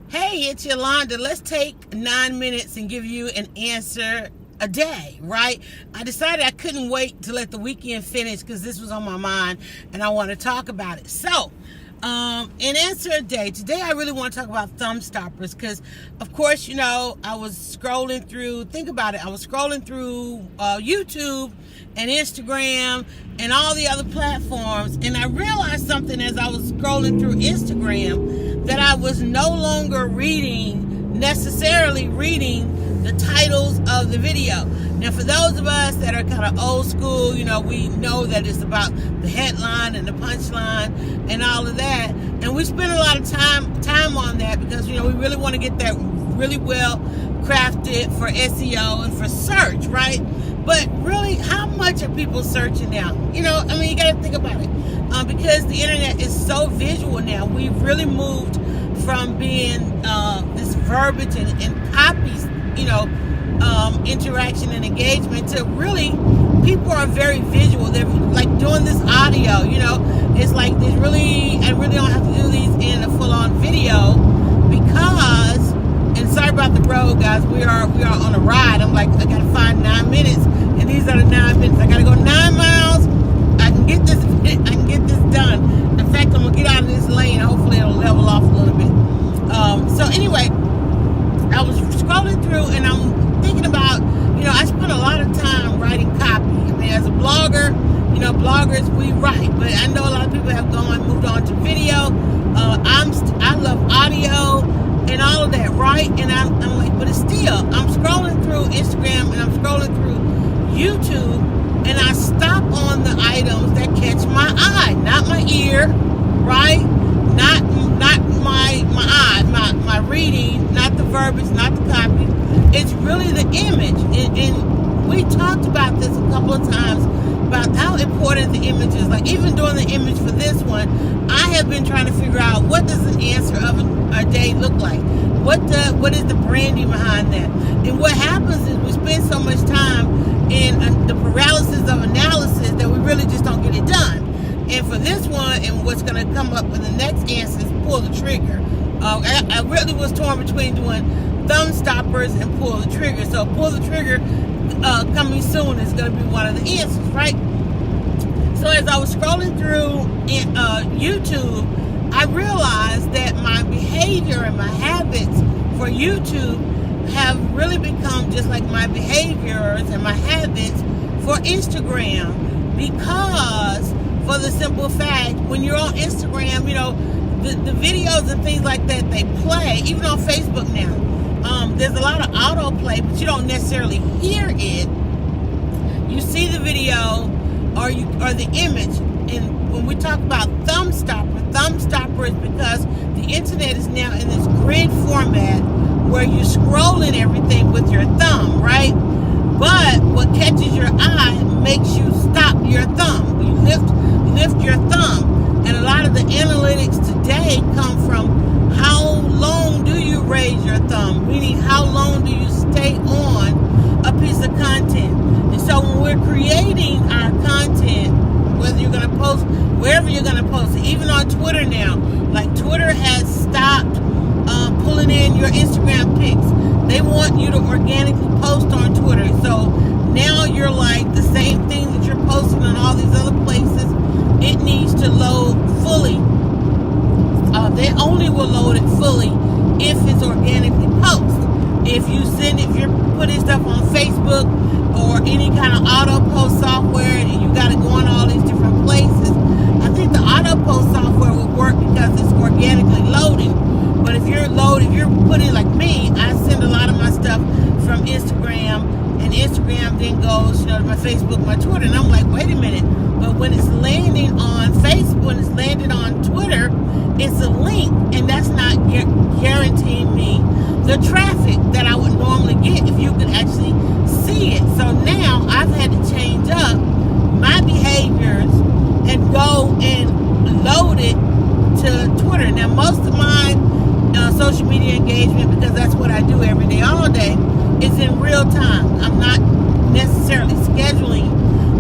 Hey, it's Yolanda. Let's take 9 minutes and give you an answer a day, right? I decided I couldn't wait to let the weekend finish because this was on my mind and I want to talk about it. So, in answer a day, today I really want to talk about thumb stoppers because, of course, I was scrolling through, think about it, I was scrolling through YouTube and Instagram and all the other platforms, and I realized something as I was scrolling through Instagram, that I was no longer necessarily reading the titles of the video. Now, for those of us that are kind of old school, we know that it's about the headline and the punchline and all of that. And we spend a lot of time on that because, we really want to get that really well crafted for SEO and for search, right? But really, how much are people searching now? You got to think about it. Because the internet is so visual now. We've really moved from being this verbiage and copies, interaction and engagement to really, people are very visual. They're like doing this audio, it's like I really don't have to do these in a full-on video because, and sorry about the road, guys, we are on a ride. I'm like, I gotta find 9 minutes, and these are the 9 minutes. I gotta go 9 miles. I can get this done. In fact, I'm gonna get out of this lane. Hopefully it'll level off a little bit. So anyway, I was scrolling through and I'm thinking about, I spend a lot of time writing copy. I mean, as a blogger, bloggers, we write, but I know a lot of people have moved on to video. I love audio and all of that, right? And I'm like, but it's still, I'm scrolling through Instagram and I'm scrolling through YouTube, and I stop on the items that catch my eye, not my ear, right? Not my eye, my reading, not the verbiage, not the copy. It's really the image. And we talked about this a couple of times about how important the image is. Like even doing the image for this one, I have been trying to figure out what does an answer of a day look like? What is the branding behind that? And what happens is we spend so much time in the paralysis of analysis that we really just don't get it done. And for this one, and what's going to come up in the next answer is pull the trigger. I really was torn between doing thumb stoppers and pull the trigger. So pull the trigger coming soon is going to be one of the answers, right? So as I was scrolling through YouTube, I realized that my behavior and my habits for YouTube have really become just like my behaviors and my habits for Instagram, because for the simple fact, when you're on Instagram, the videos and things like that, they play, even on Facebook now. There's a lot of autoplay, but you don't necessarily hear it. You see the video or the image. And when we talk about thumb stopper is because the internet is now in this grid format where you're scrolling everything with your thumb, right? But what catches your eye makes you stop your thumb. You lift your thumb. And a lot of the analytics today come from how long do you raise your thumb, meaning how long do you stay on a piece of content. And so when we're creating our content, whether you're going to post, wherever you're going to post it, even on Twitter now, like Twitter has stopped pulling in your Instagram pics. They want you to organically post on Twitter. So now you're like the same thing that you're posting on all these other places. It needs to load fully. They only will load it fully if it's organically posted. If you're putting stuff on Facebook or any kind of auto post software and you got to go on all these different places, I think the auto post software would work because it's organically loading. But if you're putting, like me, I send a lot of my stuff from Instagram, and Instagram then goes, to my Facebook, my Twitter, and I'm like, wait a minute. But when it's landing on Facebook, when it's landing on Twitter, it's a link, and that's not guaranteeing me the traffic that I would normally get if you could actually see it. So now I've had to change up my behaviors and go and load it to Twitter. Now, most of my social media engagement, because that's what I do every day, all day, is in real time. I'm not necessarily scheduling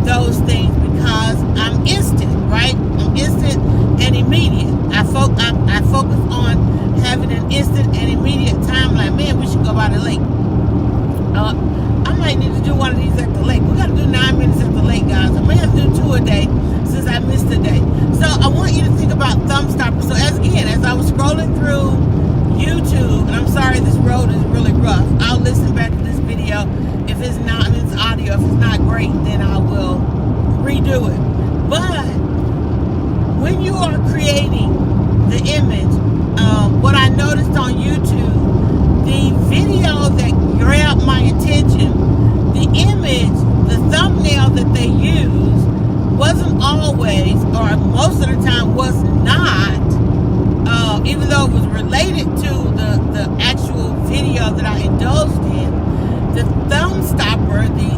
those things because I'm instant, right? I'm instant and immediate. I focus on having an instant and immediate do it. But when you are creating the image, what I noticed on YouTube, the video that grabbed my attention, the image, the thumbnail that they used wasn't always, or most of the time was not, even though it was related to the actual video that I indulged in, the thumb stopper, the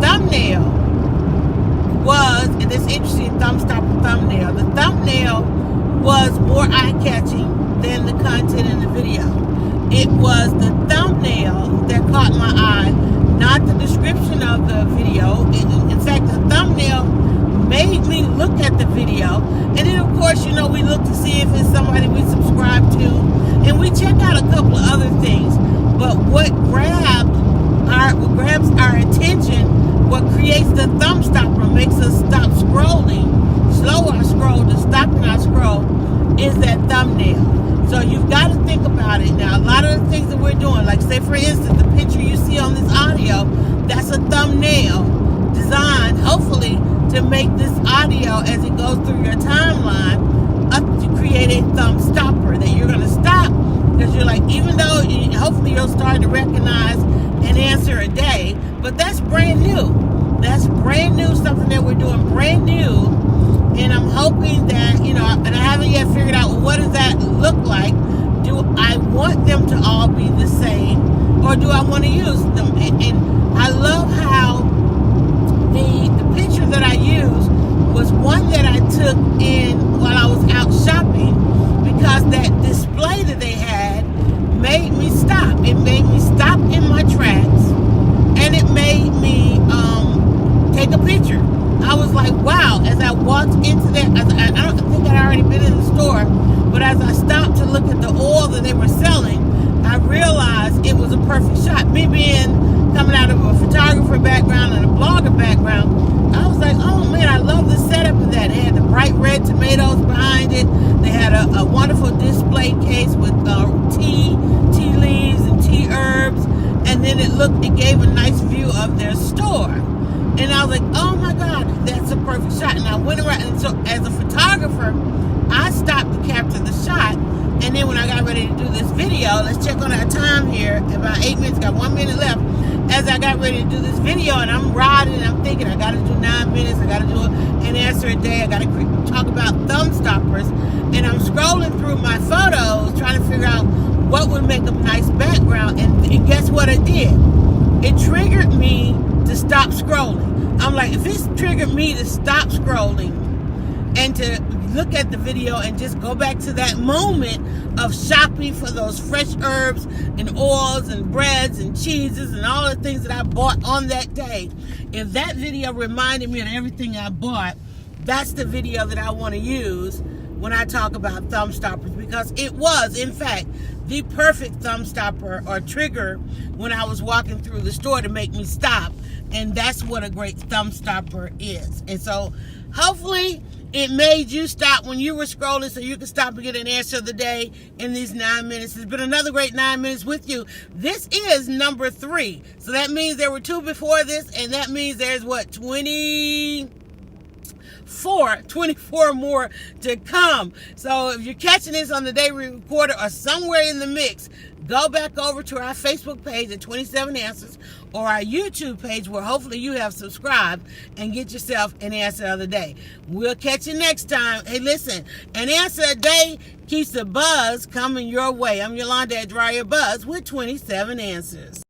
thumbnail was, and it's interesting, thumb stopper thumbnail. The thumbnail was more eye-catching than the content in the video. It was the thumbnail that caught my eye, not the description of the video. In fact, the thumbnail made me look at the video, and then of course, we look to see if it's somebody we subscribe to, and we check out a couple of other things. But what grabs our attention, what creates the thumb stopper, makes us stop scrolling, slow our scroll to stopping our scroll, is that thumbnail. So you've got to think about it. Now, a lot of the things that we're doing, like say for instance, the picture you see on this audio, that's a thumbnail designed, hopefully, to make this audio, as it goes through your timeline, to create a thumb stopper that you're going to stop, because you're like, even though hopefully you'll start to recognize an answer a day, but that's brand new. That's brand new, something that we're doing brand new. And I'm hoping that, and I haven't yet figured out, well, what does that look like? Do I want them to all be the same, or do I want to use them? And I love how the picture that I used was one that I took in while I was out shopping, because that display that they had made me stop. It made me stop in my tracks, and it made me take a picture. I was like, wow, as I walked into that, I don't think I'd already been in the store, but as I stopped to look at the oil that they were selling, I realized it was a perfect shot. Me coming out of a photographer background and a blogger background, I was like, oh man, I love the setup of that. They had the bright red tomatoes behind it. They had a wonderful display case with tea leaves and tea herbs, and then it gave a nice view of their store. And I was like, oh my God, that's a perfect shot. And I went around, and so as a photographer, I stopped to capture the shot. And then when I got ready to do this video, let's check on our time here, about 8 minutes, got 1 minute left. As I got ready to do this video, and I'm riding, and I'm thinking, I got to do 9 minutes, I got to do an answer a day, I got to talk about thumb stoppers. And I'm scrolling through my photos, trying to figure out what would make a nice background. And guess what it did? It triggered me to stop scrolling. I'm like, if it's triggered me to stop scrolling and to look at the video and just go back to that moment of shopping for those fresh herbs and oils and breads and cheeses and all the things that I bought on that day, if that video reminded me of everything I bought, that's the video that I want to use when I talk about thumb stoppers, because it was, in fact, the perfect thumb stopper or trigger when I was walking through the store to make me stop. And that's what a great thumb stopper is. And so hopefully it made you stop when you were scrolling, so you can stop and get an answer of the day in these 9 minutes. It's been another great 9 minutes with you. This is number 3. So that means there were 2 before this, and that means there's 24 more to come. So if you're catching this on the day we recorded or somewhere in the mix, go back over to our Facebook page at 27 Answers, or our YouTube page where hopefully you have subscribed, and get yourself an answer of the day. We'll catch you next time. Hey, listen, an answer a day keeps the buzz coming your way. I'm Yolanda at DryerBuzz with 27 Answers.